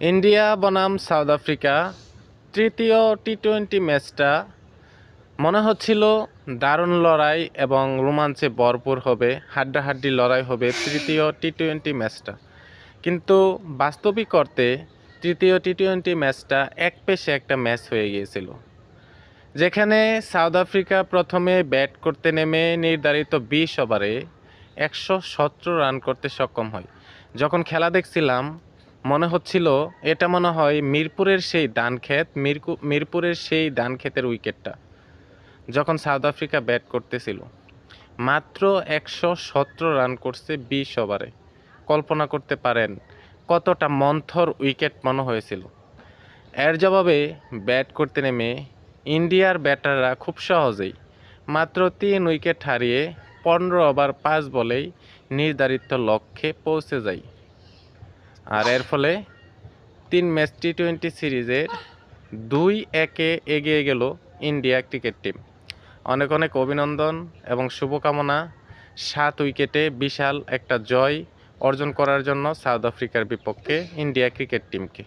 India বনাম south Africa তৃতীয় টি-20 ম্যাচটা মনে হচ্ছিল দারুণ লড়াই এবং রোমাঞ্চে ভরপুর হবে, হাড্ডাহাড্ডি লড়াই হবে তৃতীয় টি-20 ম্যাচটা। কিন্তু বাস্তবিক অর্থে তৃতীয় টি-20 ম্যাচটা একপেশে একটা ম্যাচ হয়ে গিয়েছিল, যেখানে সাউথ আফ্রিকা প্রথমে ব্যাট করতে নেমে নির্ধারিত 20 ওভারে 117 রান করতে সক্ষম হয়। যখন খেলা দেখছিলাম মনে হচ্ছিল এটা মনে হয় মিরপুরের সেই ধান ক্ষেতের উইকেটটা, যখন সাউথ আফ্রিকা ব্যাট করতেছিল। মাত্র 117 রান করছে 20 ওভারে। কল্পনা করতে পারেন কতটা মন্থর উইকেট মনে হয়েছিল। এর জবাবে ব্যাট করতে নেমে ইন্ডিয়ার ব্যাটাররা খুব সহজেই মাত্র 3 উইকেট হারিয়ে 15 ওভার 5 বলেই নির্ধারিত লক্ষ্যে পৌঁছে যায়। আর এর ফলে 3 ম্যাচ টি-20 সিরিজের 2-1 এগিয়ে গেল ইন্ডিয়া ক্রিকেট টিম। অনেক অনেক অভিনন্দন এবং শুভকামনা 7 উইকেটে বিশাল একটা জয় অর্জন করার জন্য সাউথ আফ্রিকার বিপক্ষে ইন্ডিয়া ক্রিকেট টিমকে।